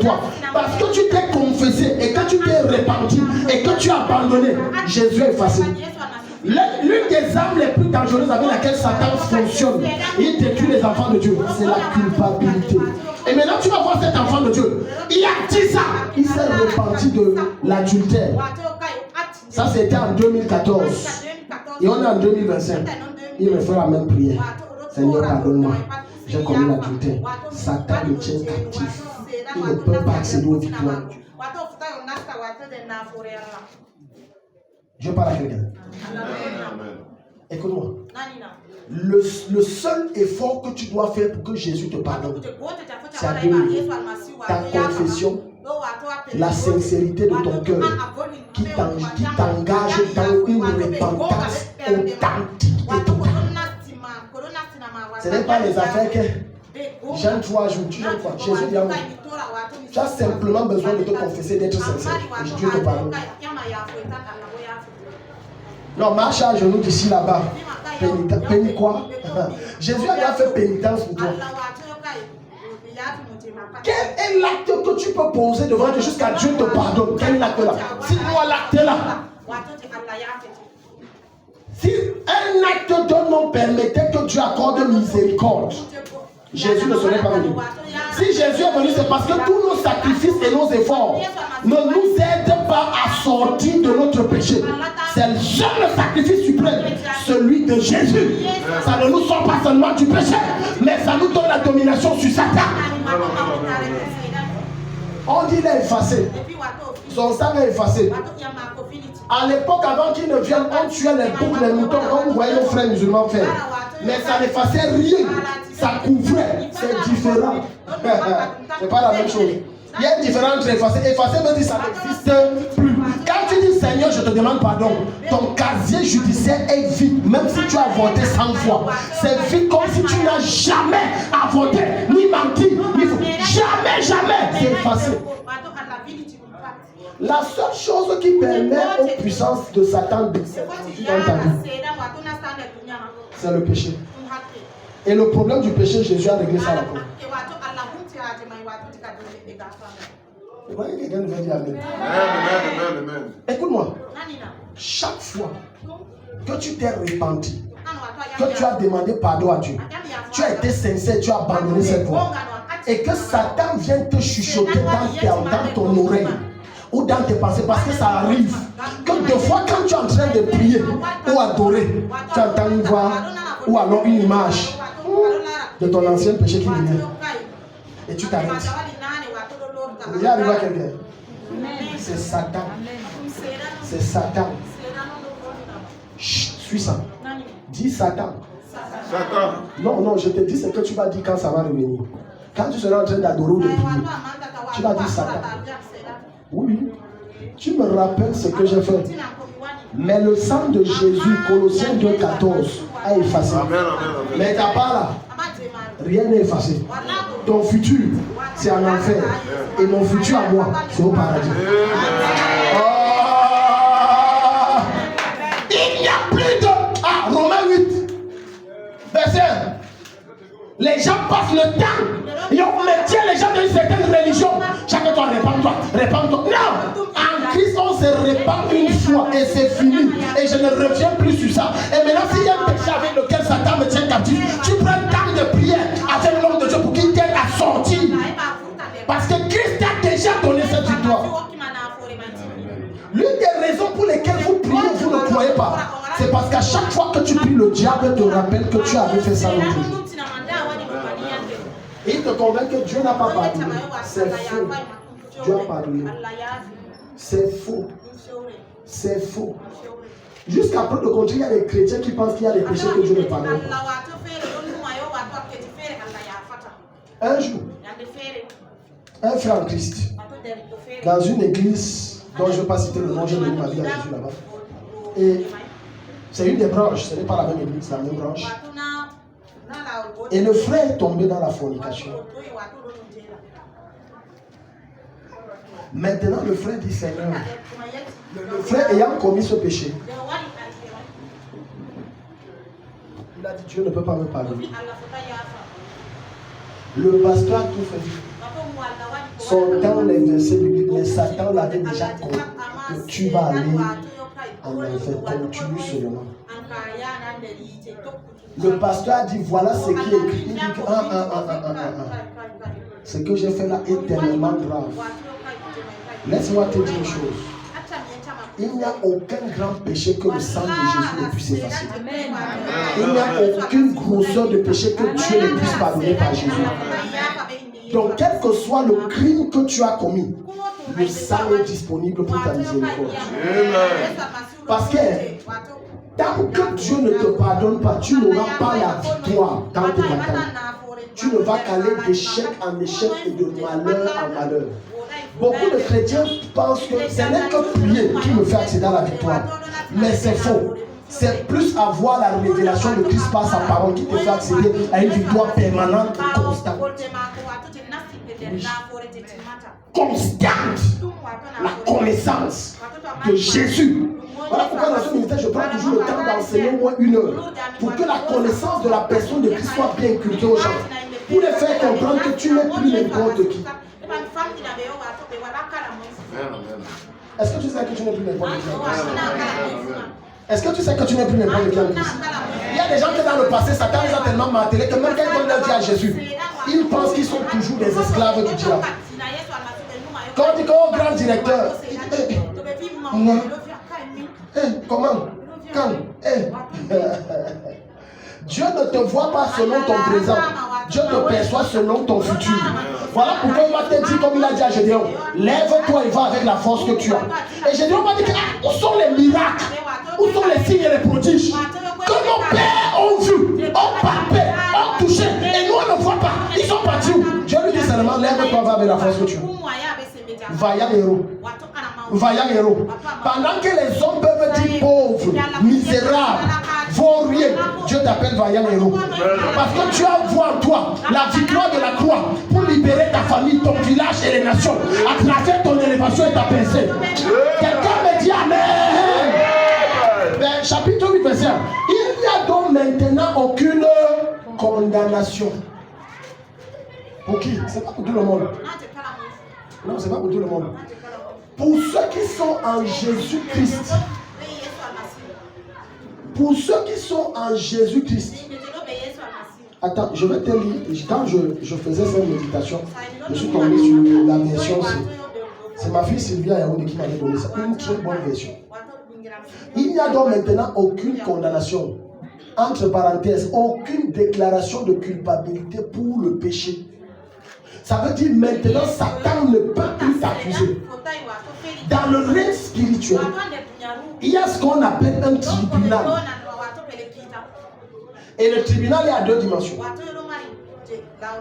toi. Parce que tu t'es confessé et que tu t'es repenti et que tu as abandonné, Jésus est effacé. L'une des armes les plus dangereuses avec laquelle Satan fonctionne, il détruit les enfants de Dieu, c'est la culpabilité. Et maintenant tu vas voir cet enfant de Dieu, il a dit ça, il s'est repenti de l'adultère. Ça c'était en 2014 et on est en 2025. Il me fait la même prière. Seigneur, pardonne-moi, j'ai commis l'adultère. Satan me tient captif. Il ne peut pas accéder aux victoires. Je parle à quelqu'un. Écoute-moi. Le seul effort que tu dois faire pour que Jésus te pardonne, c'est à deux niveaux. Ta confession, la sincérité de ton cœur qui t'engage dans une repentance authentique et totale. Ce n'est pas les affaires que j'aime 3 jours, tu j'aime quoi? Jésus dit à moi. Tu as simplement besoin de te confesser, d'être sincère. Et Dieu te pardonne. Non, marche à genoux d'ici là-bas. Pénis quoi? Jésus a déjà fait pénitence pour toi. Quel est l'acte que tu peux poser devant Dieu jusqu'à Dieu te pardonne? Quel est l'acte là? Cite-moi l'acte là. Si un acte d'un homme permettait que Dieu accorde miséricorde, Jésus ne serait pas venu. Si Jésus est venu, c'est parce que tous nos sacrifices et nos efforts ne nous aident pas à sortir de notre péché. C'est le seul sacrifice suprême, celui de Jésus. Ça ne nous sort pas seulement du péché, mais ça nous donne la domination sur Satan. On dit qu'il est effacé. Son sang est effacé. À l'époque, avant qu'il ne vienne, on tuait les boucs, les moutons, comme vous voyez nos frères musulmans faire. Mais ça n'effaçait rien. Ça couvrait. C'est différent. C'est pas la même chose. Il y a une différence entre effacer. Effacer veut dire ça n'existe plus. Quand tu dis Seigneur, je te demande pardon, ton casier judiciaire est vide, même si tu as voté 100 fois. C'est vide comme si tu n'as jamais avorté, ni menti, ni faux. Jamais, jamais. C'est effacé. La seule chose qui permet aux puissances de Satan de s'introduire dans ta vie, c'est le péché. Et le problème du péché, Jésus a réglé ça à la croix. Vous voyez quelqu'un nous dire Amen. Écoute-moi. Chaque fois que tu t'es repenti, que tu as demandé pardon à Dieu, tu as été sincère, tu as abandonné cette voie, et que Satan vient te chuchoter dans ton oreille ou dans tes pensées, parce que ça arrive que des fois quand tu es en train de prier ou adorer, tu entends une voix ou alors une image de ton ancien péché qui vient et tu t'arrêtes. Vous y arrivé à quelqu'un? C'est Satan. C'est Satan. Chut, suis ça. Dis Satan. Satan. Non, je te dis ce que tu vas dire quand ça va revenir. Quand tu seras en train d'adorer ou de prier, tu vas dire Satan. Oui, tu me rappelles ce que j'ai fait. Mais le sang de Jésus, Colossiens 2,14, a effacé. Mais ta part là, rien n'est effacé. Ton futur, c'est en enfer. Et mon futur à moi, c'est au paradis. Oh, il n'y a plus de... Ah, Romains 8, verset 1. Les gens passent le temps. Et on maintient les gens d'une certaine religion. Chaque fois, répands-toi. Non! En Christ, on se répand une fois et c'est fini. Et je ne reviens plus sur ça. Et maintenant, s'il y a un péché avec lequel Satan me tient captif, tu prends le temps de prière avec l'homme de Dieu pour qu'il t'aide à sortir. Parce que Christ a déjà donné cette victoire. L'une des raisons pour lesquelles vous priez, vous ne croyez pas, c'est parce qu'à chaque fois que tu pries, le diable te rappelle que tu avais fait ça l'autre jour. Et il te convainc que Dieu n'a pas pardonné. C'est faux. Dieu a pardonné. C'est faux. C'est faux. Jusqu'à preuve de contraire, il y a des chrétiens qui pensent qu'il y a des péchés que Dieu ne pardonne pas. Un jour, un frère en Christ, dans une église dont je ne vais pas citer le nom, j'ai donné ma vie à Jésus là-bas. Et c'est une des branches, ce n'est pas la même église, la même branche. Et le frère est tombé dans la fornication. Maintenant, le frère dit Seigneur, le frère ayant commis ce péché, il a dit Dieu ne peut pas me pardonner. Le pasteur a tout fait. sortant les versets bibliques, mais Satan l'avait déjà compris que tu vas aller en enfer. Continue seulement. Le pasteur a dit, voilà ce qui est écrit. Il dit que ce que j'ai fait là est tellement grave. Laisse-moi te dire une chose. Il n'y a aucun grand péché que le sang de Jésus ne puisse effacer. Il n'y a aucune grosseur de péché que Dieu ne puisse pardonner par Jésus. Donc, quel que soit le crime que tu as commis, le sang est disponible pour ta miséricorde. Parce que tant que Dieu ne te pardonne pas, tu n'auras pas la victoire dans tes batailles. Tu ne vas qu'aller d'échec en échec et de malheur en malheur. Beaucoup de chrétiens pensent que ce n'est que prier qui me fait accéder à la victoire. Mais c'est faux. C'est plus avoir la révélation de Christ par sa parole qui te fait accéder à une victoire permanente et constante. Oui. Constante. La connaissance de Jésus. Voilà pourquoi dans ce ministère, je prends toujours le temps d'enseigner au moins 1 heure. Pour que la connaissance de la personne de Christ soit bien inculquée aux gens. Pour les faire comprendre que tu n'es plus n'importe qui. Est-ce que tu sais que tu n'es plus n'importe qui? Est-ce que tu sais que tu n'es plus n'importe qui en Christ? Il y a des gens qui dans le passé, Satan les a tellement martelés que même quand ils donnent leur vie à Jésus, ils pensent qu'ils sont toujours des esclaves du diable. Quand on dit oh grand directeur, non. Comment? Quand? Dieu ne te voit pas selon ton présent. Dieu te perçoit selon ton futur. Voilà pourquoi il va te dire, comme il a dit à Gédéon, lève-toi et va avec la force que tu as. Et Gédéon va dire, où sont les miracles? Où sont les signes et les prodiges que nos pères ont vus, ont palpé, ont touché, et nous on ne voit pas. Ils sont partis où? Dieu lui dit seulement, lève-toi, va avec la force que tu as. Vaillant héros. Vaillant héros. Pendant que les hommes peuvent dire pauvres, misérables, vauriens, Dieu t'appelle vaillant héros. Parce que tu as vu en toi la victoire de la croix pour libérer ta famille, ton village et les nations à travers ton élévation et ta pensée. Quelqu'un me dit Amen. Ben, chapitre 8, verset 1. Il n'y a donc maintenant aucune condamnation. Pour qui? C'est pas pour tout le monde. Non, c'est pas pour tout le monde. Pour ceux qui sont en Jésus-Christ. Pour ceux qui sont en Jésus-Christ. Attends, je vais te lire. Quand je faisais cette méditation, je suis tombé sur la version. C'est ma fille Sylvia Yaoudi qui m'avait donné ça. Une très bonne version. Il n'y a donc maintenant aucune condamnation. Entre parenthèses, aucune déclaration de culpabilité pour le péché. Ça veut dire maintenant Satan ne peut plus t'accuser. Dans le règne spirituel, il y a ce qu'on appelle un tribunal. Et le tribunal est à 2 dimensions.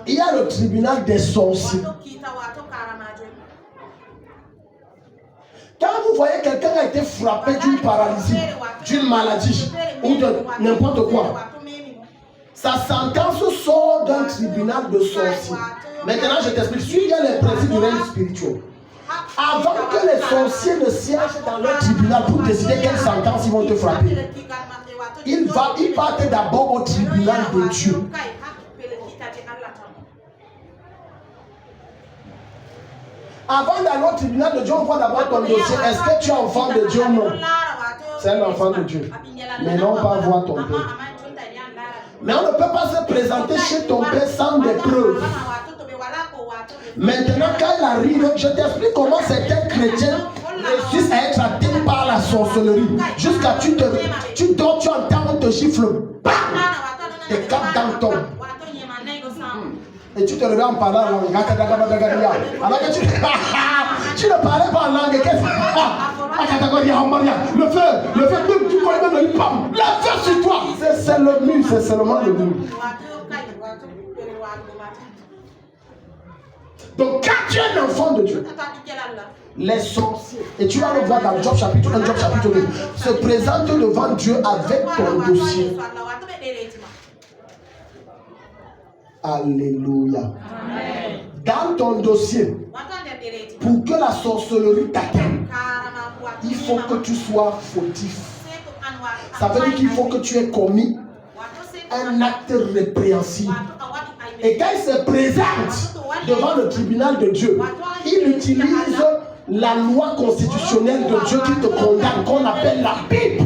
Il y a le tribunal des sorciers. Quand vous voyez quelqu'un a été frappé d'une paralysie, d'une maladie ou de n'importe quoi, sa sentence sort d'un tribunal de sorciers. Maintenant, je t'explique. Suis bien les principes du règne spirituel. Avant que les sorciers ne siègent dans leur tribunal pour décider quelle sentence ils vont te frapper, ils partent d'abord au tribunal de Dieu. Avant d'aller au tribunal de Dieu, on voit d'abord ton dossier. Est-ce que tu es enfant de Dieu ou non? C'est un enfant de Dieu. Mais non pas voir ton père. Mais on ne peut pas se présenter chez ton père sans des preuves. Maintenant, quand il arrive, je t'explique comment certains chrétiens réussissent à être atteints par la sorcellerie. Jusqu'à tu dors, tu entends, on te gifle. Bam! Tes capes dans ton. Et tu te réveilles en parlant en langue. Alors que tu ne parlais pas en langue. Le feu, tu connais même le pam. Le feu sur toi. C'est le mur, c'est seulement le mur. Donc quand tu es un enfant de Dieu, les sorciers, et tu vas le voir dans Job chapitre 1, Job chapitre 2, se présentent devant Dieu avec ton dossier. Alléluia. Amen. Dans ton dossier, pour que la sorcellerie t'atteigne, il faut que tu sois fautif. Ça veut dire qu'il faut que tu aies commis un acte répréhensible Et quand il se présente devant le tribunal de Dieu, il utilise la loi constitutionnelle de Dieu qui te condamne, qu'on appelle la Bible.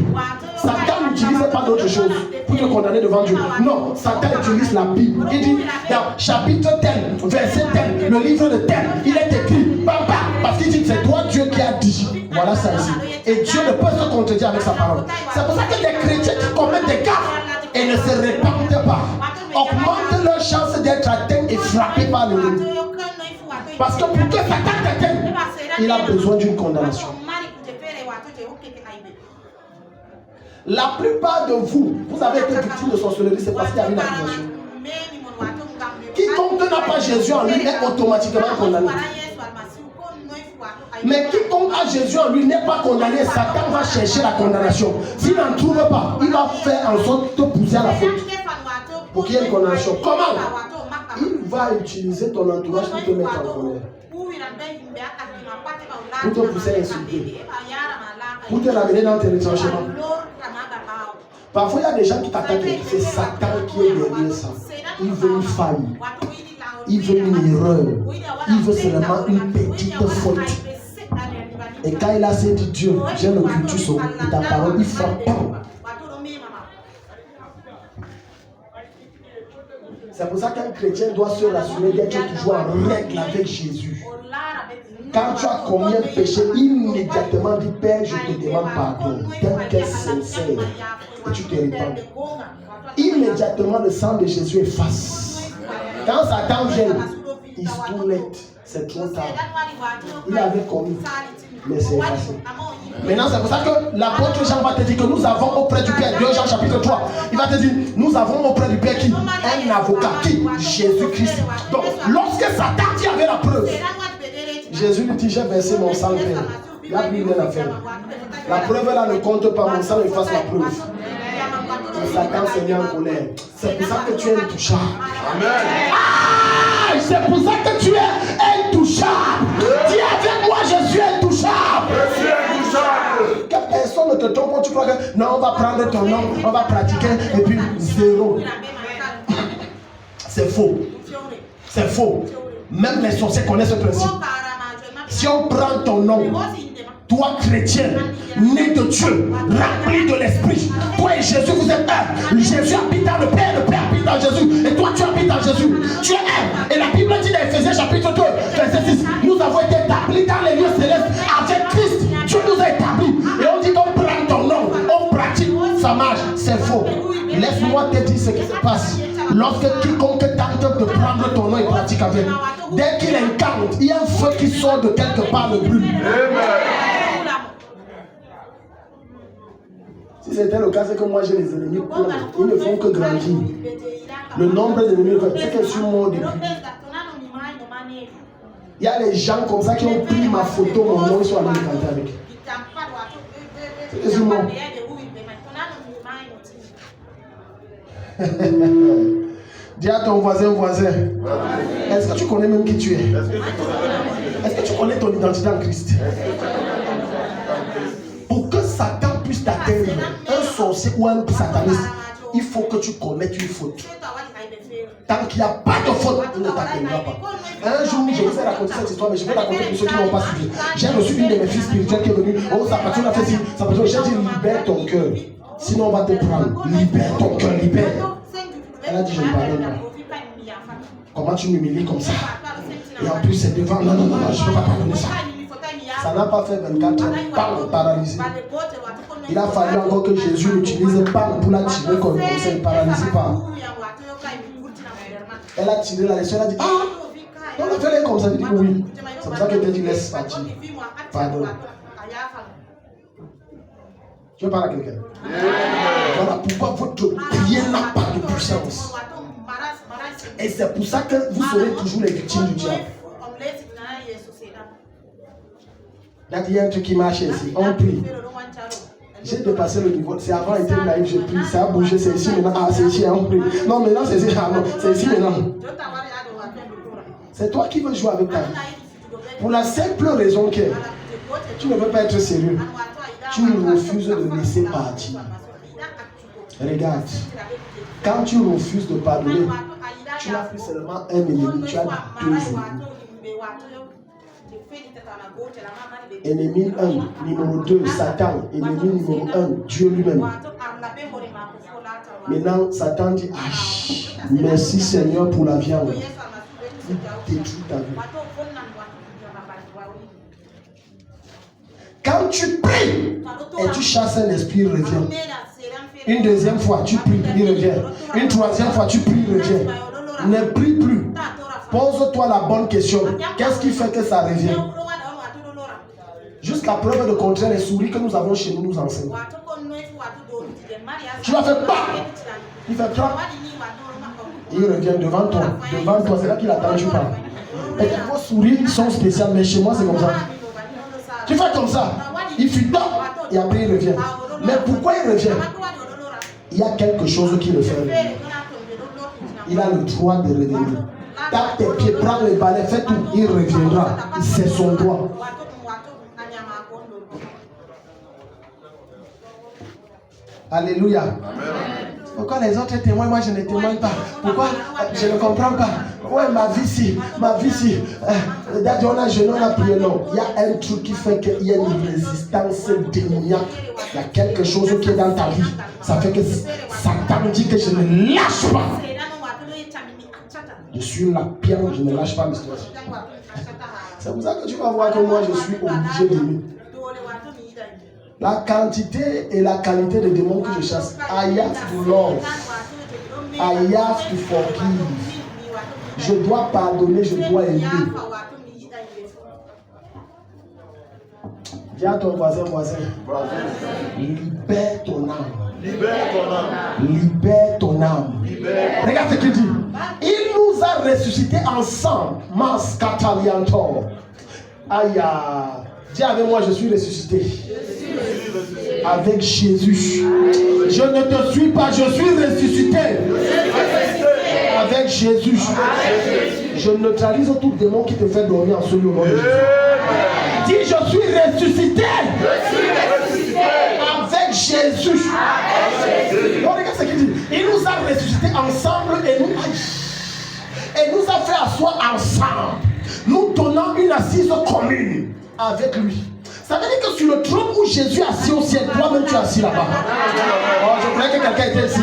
Satan n'utilise pas d'autre chose pour te condamner devant Dieu. Non, Satan utilise la Bible. Il dit, dans chapitre tel, verset tel, le livre de tel, il est écrit, papa, parce qu'il dit, c'est toi Dieu qui a dit. Voilà ça ici. Et Dieu ne peut se contredire avec sa parole. C'est pour ça que des chrétiens qui commettent des gaffes et ne se répandent pas, augmentent leur chance d'être atteints et frappés par l'ennemi. Parce que pour que Satan t'atteigne, il a besoin d'une condamnation. La plupart de vous, vous avez été victime de sorcellerie, c'est parce qu'il y a une accusation. Quiconque n'a pas Jésus en lui est automatiquement condamné. Mais quiconque a Jésus en lui n'est pas condamné. Satan va chercher la condamnation. S'il n'en trouve pas, il va faire en sorte de te pousser à la faute. Pour qu'il y ait une condamnation. Comment? Il va utiliser ton entourage pour te mettre en colère. Pour te pousser à insulter. Pour te ramener dans tes retranchements. Parfois, il y a des gens qui t'attaquent. C'est Satan qui est derrière ça. Il veut une faille. Il veut une erreur. Il veut seulement une petite faute. Et quand il a dit Dieu, j'ai le cultus de ta parole, il frappe pas. C'est pour ça qu'un chrétien doit se rassurer d'être toujours en règle avec Jésus. Quand tu as commis un péché, immédiatement dis Père, je te demande pardon. Tel qu'est sincère. Et tu te répands. Immédiatement le sang de Jésus efface. Quand Satan vient, il se tourne. C'est trop tard. Il avait commis, mais c'est effacé. Maintenant, c'est pour ça que l'apôtre Jean va te dire que nous avons auprès du Père, 2 Jean chapitre 3, il va te dire, nous avons auprès du Père qui? Un avocat, qui? Jésus-Christ. Donc, lorsque Satan qui avait la preuve, Jésus lui dit, j'ai versé mon sang, Père. Il n'a plus rien à faire. La preuve là ne compte pas, mon sang efface la preuve. Et Satan s'est mis en colère. C'est pour ça que tu es intouchable. Amen. Ah, c'est pour ça que tu es intouchable. Dis avec moi, je suis intouchable. Je suis intouchable. Que personne ne te trompe quand tu crois que non, on va prendre ton nom, on va pratiquer et puis zéro. C'est faux. C'est faux. Même les sorciers connaissent ce principe. Si on prend ton nom, toi chrétien, né de Dieu, rempli de l'esprit, toi et Jésus vous êtes un. Jésus habite dans le Père habite dans Jésus, et toi tu habites dans Jésus. Tu es un. Et la Bible dit dans Ephésiens chapitre 2, verset 6, nous avons été établis dans les lieux célestes avec Christ. Dieu nous a établis. Et on dit qu'on prend ton nom, on pratique, ça marche. C'est faux. Laisse-moi te dire ce qui se passe. Lorsque quiconque tente de prendre ton nom et pratique avec, dès qu'il incarne, il y a un feu qui sort de quelque part le plus. Si c'était le cas, c'est que moi j'ai les ennemis pleins. Ils ne font que grandir. Le nombre d'ennemis, c'est que je suis mort depuis. Il y a des gens comme ça qui ont pris ma photo, mon nom, ils sont allés me canter avec. C'est que je suis mort. Dis à ton voisin, est-ce que tu connais même qui tu es? Est-ce que tu connais ton identité en Christ? Pour que Satan puisse t'atteindre, un sorcier ou un sataniste, il faut que tu commettes une faute. Tant qu'il n'y a pas de faute, il ne t'atteindra pas. Un jour, je vous ai raconté cette histoire, mais je vais la raconter pour ceux qui n'ont pas suivi. J'ai reçu une de mes filles spirituelles qui est venue. Oh, sa patronne a fait ci, sa patronne. J'ai dit, libère ton cœur. Sinon, on va te prendre. Libère ton cœur, libère. Elle a dit, je ne pardonne pas. Comment tu m'humilies comme ça? Et en plus, c'est devant. Non, je ne peux pas pardonner ça. Ça n'a pas fait 24 ans. Parle, paralysé. Il a fallu encore que Jésus utilise parle pour la tirer comme ça, il paralysé pas. Elle a tiré la leçon, elle a dit, on a fait les comme ça, il dit oui. C'est pour ça qu'elle t'a dit, laisse partir. Pardon. Tu veux parler à quelqu'un? Voilà pourquoi votre prière n'a pas de puissance. Et c'est pour ça que vous serez toujours les victimes du diable. Il y a un truc qui marche ici. On prie. J'ai dépassé le niveau. C'est avant été naïf, je prie. Ça a bougé, c'est ici maintenant. Ah, c'est ici, on prie. Non, maintenant c'est ici. Ah, non, c'est ici maintenant. C'est toi qui veux jouer avec ta vie. Pour la simple raison que tu ne veux pas être sérieux. Tu refuses de laisser partir. Regarde. Quand tu refuses de pardonner, Tu n'as plus seulement un ennemi, tu as 2 ennemis. Ennemi 1, numéro 2, Satan. Ennemi numéro 1, Dieu lui-même. Maintenant, Satan dit, ah, merci Seigneur pour la viande. Il détruit ta vie. Quand tu pries et tu chasses un esprit, il revient. Une deuxième fois, tu pries, il revient. Une troisième fois, tu pries, il revient. Ne prie plus. Pose-toi la bonne question. Qu'est-ce qui fait que ça revient? Jusqu'à preuve de contraire, les souris que nous avons chez nous nous enseignent. Tu vas faire pas. Il fait 3. Il revient devant toi. Devant toi, c'est là qu'il attend, tu parles. Et vos souris sont spéciales, mais chez moi, c'est comme ça. Tu fais comme ça. Il fuit top et après il revient. Mais pourquoi il revient? Il y a quelque chose qui le fait revenir. Il a le droit de revenir. Tape tes pieds, prends le balai, fais tout. Il reviendra. C'est son droit. Alléluia. Pourquoi les autres témoignent, moi je ne témoigne pas? Pourquoi? Je ne comprends pas. Ouais, ma vie si. D'ailleurs, on a prié, non. Il y a un truc qui fait qu'il y a une résistance démoniaque. Il y a quelque chose qui est dans ta vie. Ça fait que Satan dit que je ne lâche pas. Je suis la pierre, je ne lâche pas mes situations. C'est pour ça que tu vas voir que moi je suis obligé d'aimer. La quantité et la qualité des démons que je chasse. I have to love. I have to forgive. Je dois pardonner, je dois aimer. Dis à ton voisin. Libère ton âme. Libère ton âme. Regarde ce qu'il dit. Il nous a ressuscités ensemble. Mas Cataliantor. Aïe. Dis avec moi, je suis ressuscité. Avec Jésus. Je ne te suis pas, je suis ressuscité. Avec Jésus. Je neutralise tout démon qui te fait dormir en ce moment. Dis, je suis ressuscité. Avec Jésus. Oh, regarde ce qu'il dit. Il nous a ressuscités ensemble et nous a fait asseoir ensemble. Nous donnant une assise commune avec lui. Ça veut dire que sur le trône où Jésus est assis au ciel, toi-même tu es assis là-bas. Oh, je croyais que quelqu'un était ici.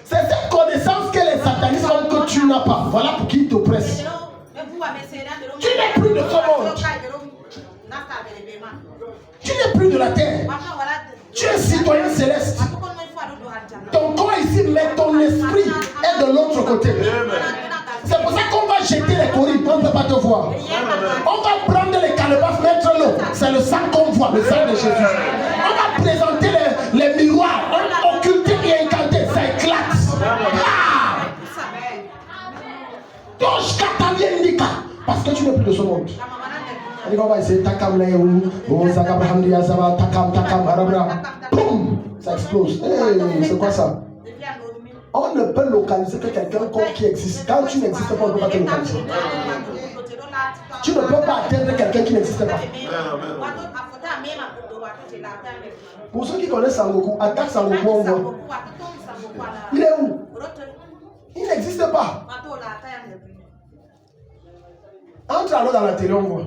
C'est cette connaissance que les satanistes ont que tu n'as pas. Voilà pour qui ils t'oppressent. Tu n'es plus de ce monde. Tu n'es plus de la terre. Tu es citoyen céleste. Ton corps est ici, mais ton esprit est de l'autre côté. C'est pour ça qu'on va jeter les coris, on ne peut pas te voir. On va prendre les calebasses, mettre l'eau. C'est le sang qu'on voit, le sang de Jésus. On va présenter les miroirs, on occulter et incanter, ça éclate. Touche Katamien Nika, parce que tu n'es plus de ce monde. On va essayer Takam Léou, Zagabram Diazava, Takam, Arabra. Boum, ça explose. Hey, c'est quoi ça? On ne peut localiser que quelqu'un qui existe. Quand tu n'existes pas, on ne peut pas te localiser. Tu ne peux pas atteindre quelqu'un qui n'existe pas. Pour ceux qui connaissent Sangoku, attaque Sangoku, on voit. Il est où? Il n'existe pas. Entre alors dans la télé, on voit.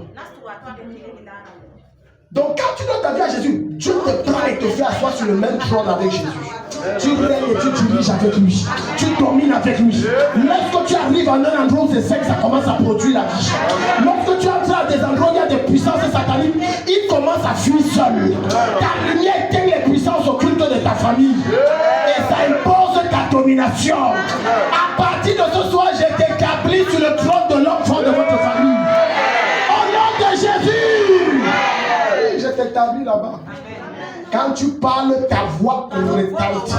Donc quand tu donnes ta vie à Jésus, Dieu te prend et te fait asseoir sur le même trône avec Jésus. Tu règnes et tu diriges avec lui. Tu domines avec lui. Lorsque tu arrives en un endroit où c'est sec, ça commence à produire la vie. Lorsque tu entres à des endroits où il y a des puissances sataniques, il commence à fuir seul. Ta lumière éteint les puissances occultes de ta famille. Et ça impose ta domination. À partir de ce soir, je t'établis sur le trône de l'enfant de votre famille. Au nom de Jésus. Je t'établis là-bas. Quand tu parles, ta voix retente.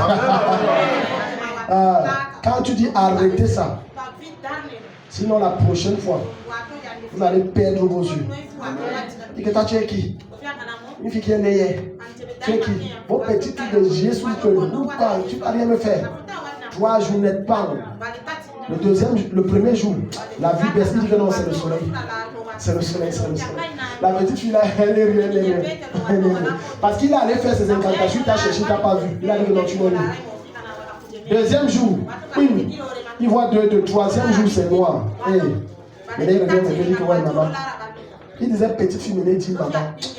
Quand tu dis arrêtez ça, sinon la prochaine fois, vous allez perdre vos yeux. Et que toi tu es qui? Une fille qui est née. Tu es qui? Vos petites filles de Jésus que nous parlons, tu ne vas rien me faire. 3 jours net pas. Le premier jour, la vie baisse, il dit que non, c'est le soleil. C'est le soleil. La petite fille là, elle est rien. Parce qu'il est allé faire ses incantations, il t'a cherché, il t'a pas vu. Il a dit que non, tu m'as vu. Deuxième jour, il voit deux. Troisième jour, c'est noir. Hey. Mais là, il revient me dire que ouais, maman. Il disait petite fille, mais il dit maman.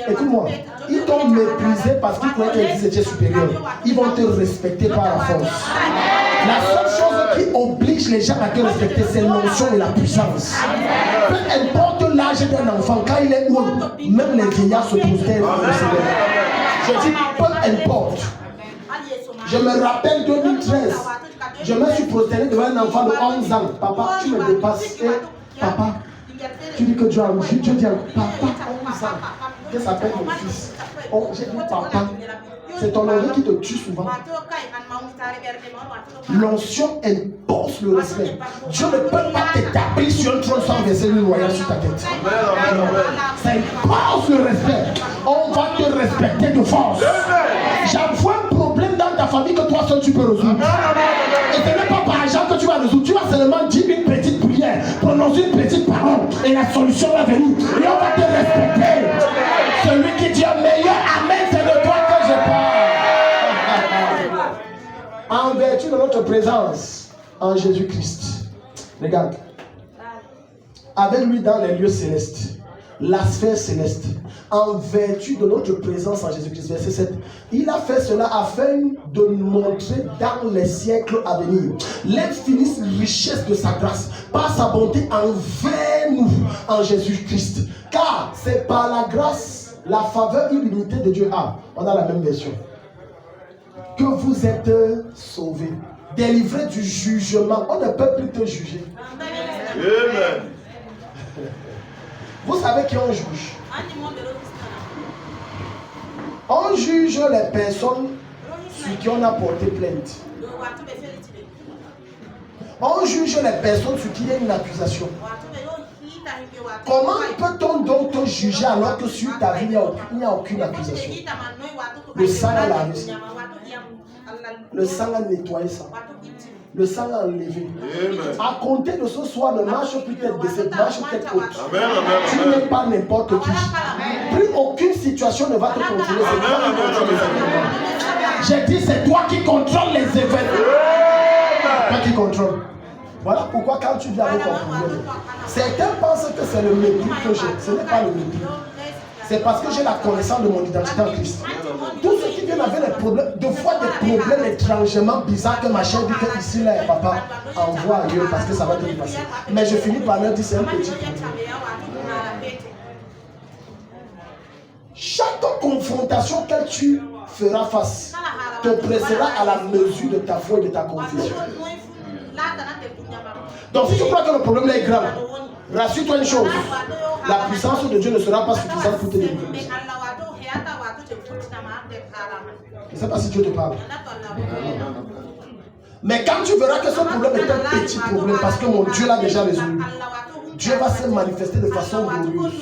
Écoute-moi, ils t'ont méprisé parce qu'ils croyaient qu'ils étaient supérieurs. Ils vont te respecter par la force. La seule chose qui oblige les gens à te respecter, c'est l'onction et la puissance. Peu importe l'âge d'un enfant, quand il est haut, même les vieillards se prosternent devant le Seigneur. Je dis peu importe. Je me rappelle 2013, je me suis prosterné devant un enfant de 11 ans. Papa, tu me dépasses. Papa, tu dis que Dieu a agi. Dieu dit papa, 11 ans. Qu'est-ce que s'appelle mon fils? Oh, j'ai dit papa. C'est ton envie qui te tue souvent. L'onction impose le respect. Dieu ne peut pas t'établir sur un trône sans verser le royal sur ta tête. Ça impose le respect. On va te respecter de force. J'avoue un problème dans ta famille que toi seul tu peux résoudre. Et ce n'est pas par argent que tu vas résoudre. Tu vas seulement dire une petite prière, prononcer une petite parole et la solution va venir. Et on va te respecter. Celui qui dit un meilleur amen, c'est de toi que je parle. En vertu de notre présence en Jésus-Christ. Regarde. Avec lui dans les lieux célestes, la sphère céleste, en vertu de notre présence en Jésus-Christ. Verset 7. Il a fait cela afin de nous montrer dans les siècles à venir l'infinie richesse de sa grâce, par sa bonté envers nous en Jésus-Christ. Car c'est par la grâce, la faveur illimitée de Dieu. On a la même version. Que vous êtes sauvés, délivrés du jugement. On ne peut plus te juger. Amen. Vous savez qui on juge? On juge les personnes sur qui on a porté plainte. On juge les personnes sur qui il y a une accusation. Comment peut-on donc te juger alors que sur ta vie il n'y a aucune accusation? Le sang a lavé ça. Le sang a nettoyé ça. Le sang a enlevé. À compter de ce soir, ne marche plus tête baissée, marche tête haute. Tu n'es pas n'importe qui. Plus aucune situation ne va te contrôler. C'est toi qui contrôle les événements. J'ai dit, c'est toi qui contrôle les événements. Toi qui contrôle. Voilà pourquoi quand tu viens avec ton problème, certains pensent que c'est le mépris que j'ai. Ce n'est pas le mépris. C'est parce que j'ai la connaissance de mon identité en Christ. Tous ceux qui viennent avec des problèmes, de fois des problèmes étrangement bizarres que ma chère dit que ici, là, papa, envoie ailleurs parce que ça va te dépasser. Mais je finis par leur dire c'est un petit problème. Chaque confrontation que tu feras face te pressera à la mesure de ta foi et de ta confiance. Donc si tu crois que le problème là est grave, rassure-toi une chose, la puissance de Dieu ne sera pas suffisante pour te délivrer. Je ne sais pas si Dieu te parle. Mais quand tu verras que ce problème est un petit problème, parce que mon Dieu l'a déjà résolu, Dieu va se manifester de façon glorieuse.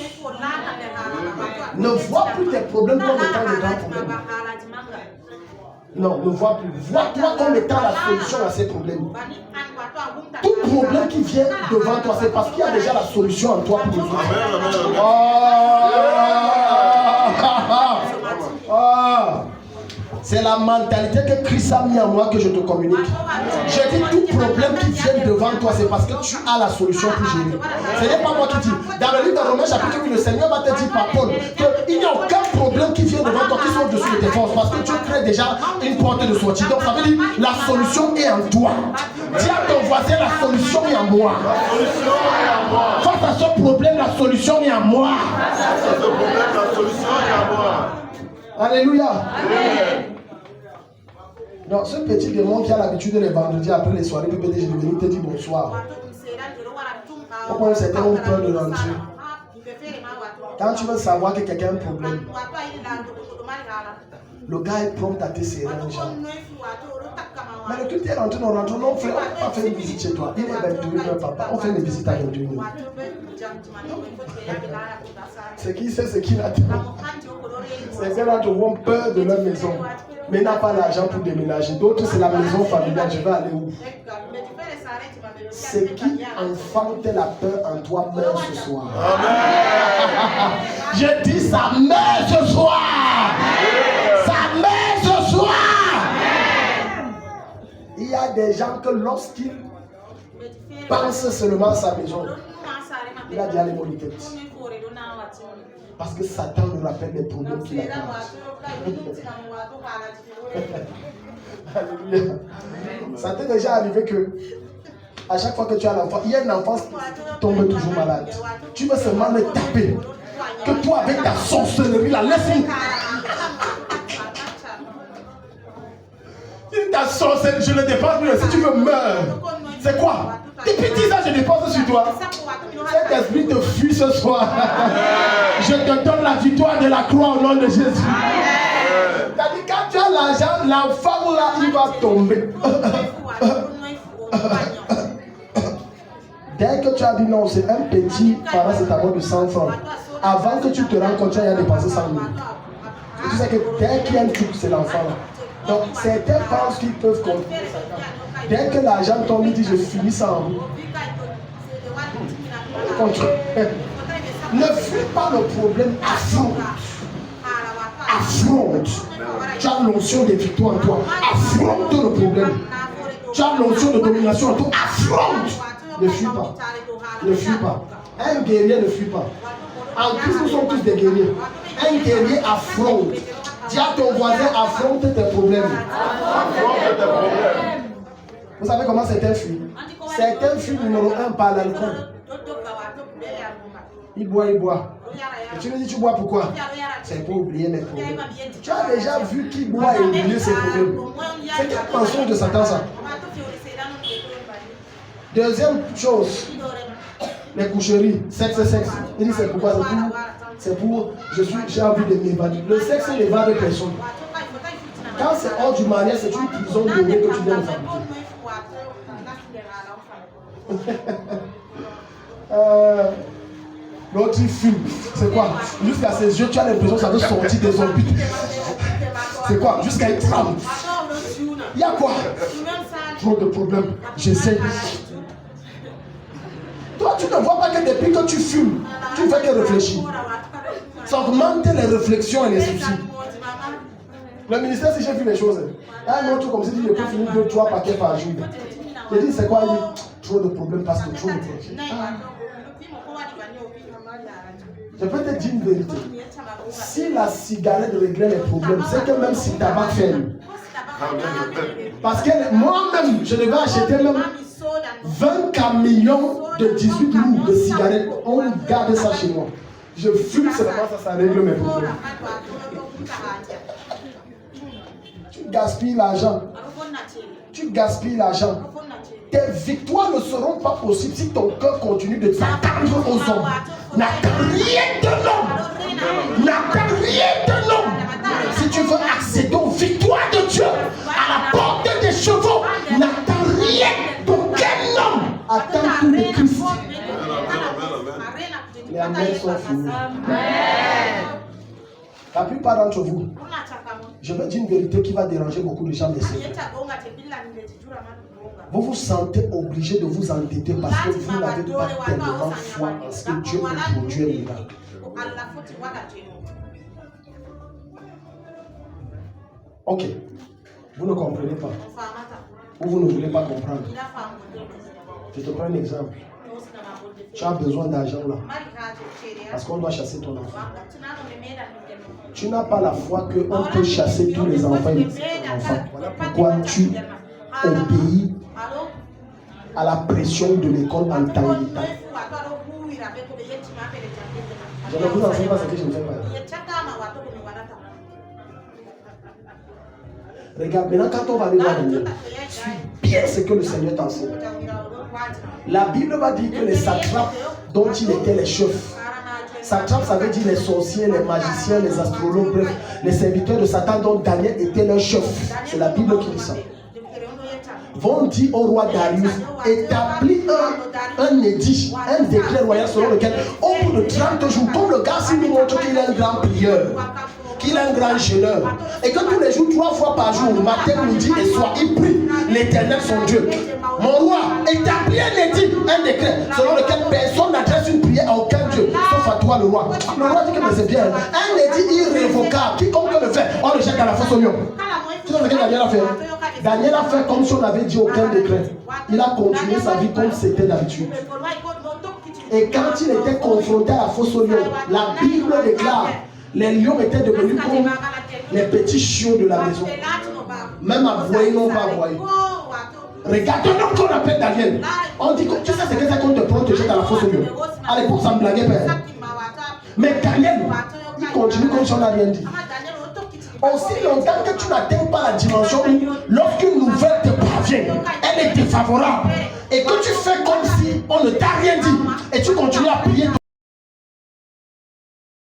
Ne vois plus tes problèmes comme étant des grands problèmes. Non, ne vois plus. Vois-toi comme étant la solution à ces problèmes. Tout problème qui vient devant toi, c'est parce qu'il y a déjà la solution en toi pour résoudre. C'est la mentalité que Christ a mis en moi que je te communique. Je dis tout problème qui vient devant toi, c'est parce que tu as la solution pour gérer. Ce n'est pas moi qui dis. Dans le livre de Romains chapitre 8, le Seigneur va te dire par Paul qu'il n'y a aucun problème qui vient devant toi qui soit au-dessus de tes forces, parce que tu crées déjà une porte de sortie. Donc ça veut dire la solution est en toi. Dis à ton voisin, la solution est en moi. Face à ce problème, la solution est en moi. Face à ce problème, la solution est en moi. Alléluia. Amen. Donc ce petit démon qui a l'habitude les vendredis après les soirées, peut déjà venir te dire bonsoir. Pourquoi certains ont peur de rentrer? Quand tu veux savoir que quelqu'un a un problème, le gars est prompt à te serrer un genre. Mais le culte est rentré, on rentre, on fait pas faire une visite chez toi. Il est 21h, papa. On fait une visite à 21h. C'est qui sait ce qu'il attend. Certains d'entre vous ont peur de leur maison, mais n'a pas l'argent pour déménager. D'autres, c'est la maison familiale. Je vais aller où? Ce qui enfante la peur en toi meurt ce soir. Amen. Je dis ça meurt ce soir. Ça meurt ce soir. Il y a des gens que lorsqu'ils pensent seulement à sa maison, il a déjà les mots de tête. Parce que Satan nous rappelle des problèmes qu'il a. Alléluia. Ça t'est déjà arrivé que à chaque fois que tu as l'enfant, il y a un enfant qui tombe toujours malade. Tu veux seulement le taper. Que toi avec ta sorcellerie là, laisse-moi. Ta sorcellerie, je ne dépense plus. Si tu veux meurs. C'est quoi? Depuis 10 ans, je dépense sur toi. Cet esprit te fuit ce soir. Je te donne la victoire de la croix au nom de Jésus. C'est-à-dire, quand tu as l'argent, l'enfant là, il va tomber. Dès que tu as dit non, c'est un petit paracétamol de 100 francs. Avant que tu te rends compte, tu as dépensé 100 000. Et tu sais que dès qu'il y a un truc, c'est l'enfant là. Donc, certains pensent qu'ils peuvent contrôler ça. Dès que l'argent tombe, il dit je finis ça en vous. Ne fuis pas le problème, affronte. Affronte. Tu as l'onction de victoire en toi. Affronte le problème. Tu as l'onction de domination en toi. Affronte. Ne fuis pas. Ne fuis pas. Un guerrier ne fuit pas. En Christ, nous sommes tous des guerriers. Un guerrier affronte. Dis à ton voisin, affronte tes problèmes. Affronte tes problèmes. Vous savez comment certains fuient? Certains fuient numéro 1 par l'alcool. Il boit. Et tu me dis, tu bois pourquoi? C'est pour oublier mes problèmes. Tu as déjà vu qui boit et oublier ses problèmes. C'est quelle mensonge de Satan ça? Deuxième chose, les coucheries, sexe. Il dit c'est pourquoi? J'ai envie de m'évader. Le sexe n'évade personne. Quand c'est hors du mariage, c'est une prison donnée que tu viens de fabriquer. L'autre il fume. C'est quoi? Jusqu'à ses yeux, tu as l'impression que ça veut sortir des orbites. C'est quoi? Jusqu'à une tremble. Il y a quoi? Trop de problèmes. J'essaie. Toi, tu ne vois pas que depuis que tu fumes, tu ne fais que réfléchir. Ça augmente les réflexions et les soucis. Le ministère, si j'ai vu les choses, un autre comme si je peux finir 2-3 paquets par jour. J'ai dit, c'est quoi? Il dit, trop de problèmes parce que trop de problèmes. Je peux te dire une vérité. Si la cigarette réglait les problèmes, c'est que même si tabac ferme. Parce que moi-même, je devais acheter même 20 camions de 18 roues de cigarettes. On garde ça chez moi. Je fume seulement ça règle mes problèmes. Tu gaspilles l'argent. Tu gaspilles l'argent. Tes victoires ne seront pas possibles si ton cœur continue de s'attendre aux hommes. N'attends rien de l'homme. N'attends rien de l'homme. Si tu veux accéder aux victoires de Dieu, à la porte des chevaux, n'attends rien d'aucun homme. Attends tout de Christ. Les amens sont finis. La plupart d'entre vous, je vais dire une vérité qui va déranger beaucoup de gens de ce monde. Vous vous sentez obligé de vous endetter parce que vous n'avez pas tellement foi en ce que Dieu peut produire un miracle. Ok, vous ne comprenez pas. Ou vous ne voulez pas comprendre. Je te prends un exemple. Tu as besoin d'argent là. Parce qu'on doit chasser ton enfant. Tu n'as pas la foi qu'on peut chasser tous les enfants et les enfants. Voilà pourquoi tu obéis à la pression de l'école en temps et temps. Je ne vous enseigne pas ce que je ne fais pas. Regarde, maintenant quand on va aller voir le Seigneur, suis bien ce que le Seigneur t'enseigne. La Bible va dire que les satrapes dont il était les chefs, satrapes ça veut dire les sorciers, les magiciens, les astrologues, bref, les serviteurs de Satan dont Daniel était leur chef. C'est la Bible qui dit ça. Vont dire au roi Darius, établis un édit, un décret royal selon lequel, au bout de 30 jours, comme le gars s'il nous montre qu'il est un grand prieur, qu'il est un grand jeûneur, et que tous les jours, 3 fois par jour, matin, midi et soir, il prie l'Éternel son Dieu. Mon roi, établis un édit, un décret, selon lequel personne n'adresse une prière à aucun Dieu, sauf à toi le roi. Le roi dit que c'est bien, un édit irrévocable, quiconque le fait, on le jette dans la fosse au lion. Tu sais ce qu'il a bien à faire? Daniel a fait comme si on avait dit aucun décret. Il a continué sa vie comme c'était d'habitude. Et quand il était confronté à la fosse aux lions, la Bible déclare les lions étaient devenus comme les petits chiots de la maison. Même aboyer, non pas aboyer. Regarde un homme qu'on appelle Daniel. On dit que tu sais ce que c'est qu'on te protégeait dans la fosse aux lions. À l'époque, ça me blaguait, père. Mais Daniel, il continue comme si on n'a rien dit. Aussi longtemps que tu n'atteins pas la dimension où, lorsqu'une nouvelle te parvient, elle est défavorable.